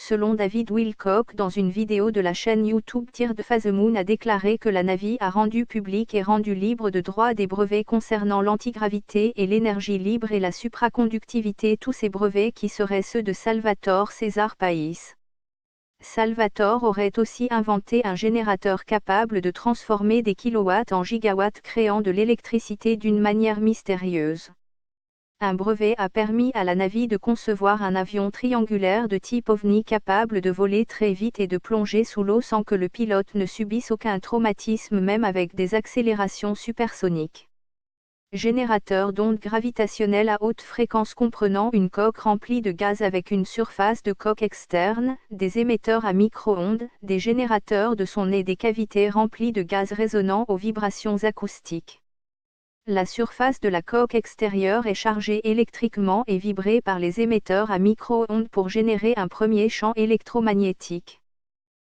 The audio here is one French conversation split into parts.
Selon David Wilcock dans une vidéo de la chaîne YouTube Tear the Phase Moon a déclaré que la Navy a rendu public et rendu libre de droit des brevets concernant l'antigravité et l'énergie libre et la supraconductivité, tous ces brevets qui seraient ceux de Salvatore César Pais. Salvatore aurait aussi inventé un générateur capable de transformer des kilowatts en gigawatts, créant de l'électricité d'une manière mystérieuse. Un brevet a permis à la Navy de concevoir un avion triangulaire de type OVNI capable de voler très vite et de plonger sous l'eau sans que le pilote ne subisse aucun traumatisme, même avec des accélérations supersoniques. Générateur d'ondes gravitationnelles à haute fréquence comprenant une coque remplie de gaz avec une surface de coque externe, des émetteurs à micro-ondes, des générateurs de son et des cavités remplies de gaz résonnant aux vibrations acoustiques. La surface de la coque extérieure est chargée électriquement et vibrée par les émetteurs à micro-ondes pour générer un premier champ électromagnétique.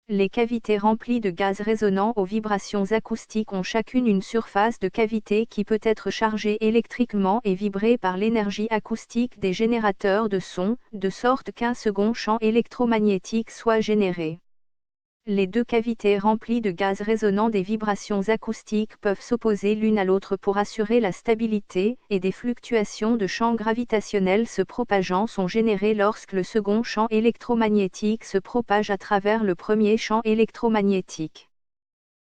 Les cavités remplies de gaz résonnant aux vibrations acoustiques ont chacune une surface de cavité qui peut être chargée électriquement et vibrée par l'énergie acoustique des générateurs de son, de sorte qu'un second champ électromagnétique soit généré. Les deux cavités remplies de gaz résonnant des vibrations acoustiques peuvent s'opposer l'une à l'autre pour assurer la stabilité, et des fluctuations de champ gravitationnel se propageant sont générées lorsque le second champ électromagnétique se propage à travers le premier champ électromagnétique.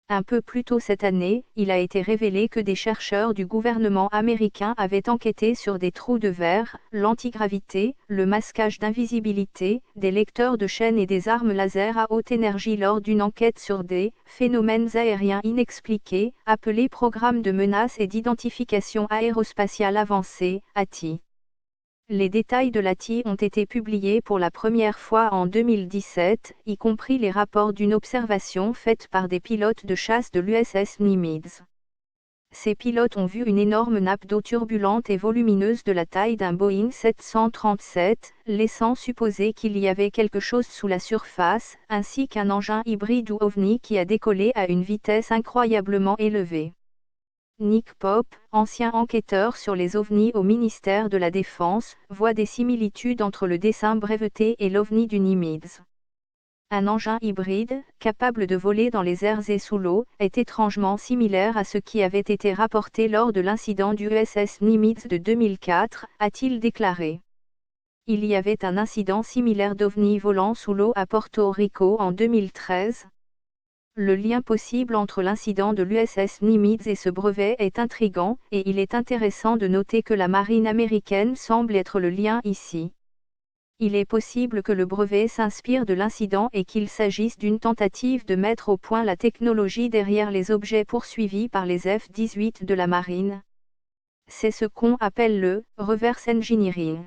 Un peu plus tôt cette année, il a été révélé que des chercheurs du gouvernement américain avaient enquêté sur des trous de verre, l'antigravité, le masquage d'invisibilité, des lecteurs de chaînes et des armes laser à haute énergie lors d'une enquête sur des phénomènes aériens inexpliqués, appelés programmes de menace et d'identification aérospatiale avancée, ATI. Les détails de l'ATI ont été publiés pour la première fois en 2017, y compris les rapports d'une observation faite par des pilotes de chasse de l'USS Nimitz. Ces pilotes ont vu une énorme nappe d'eau turbulente et volumineuse de la taille d'un Boeing 737, laissant supposer qu'il y avait quelque chose sous la surface, ainsi qu'un engin hybride ou OVNI qui a décollé à une vitesse incroyablement élevée. Nick Pope, ancien enquêteur sur les ovnis au ministère de la Défense, voit des similitudes entre le dessin breveté et l'ovni du Nimitz. Un engin hybride, capable de voler dans les airs et sous l'eau, est étrangement similaire à ce qui avait été rapporté lors de l'incident du USS Nimitz de 2004, a-t-il déclaré. Il y avait un incident similaire d'ovni volant sous l'eau à Porto Rico en 2013. Le lien possible entre l'incident de l'USS Nimitz et ce brevet est intrigant, et il est intéressant de noter que la marine américaine semble être le lien ici. Il est possible que le brevet s'inspire de l'incident et qu'il s'agisse d'une tentative de mettre au point la technologie derrière les objets poursuivis par les F-18 de la marine. C'est ce qu'on appelle le « reverse engineering ».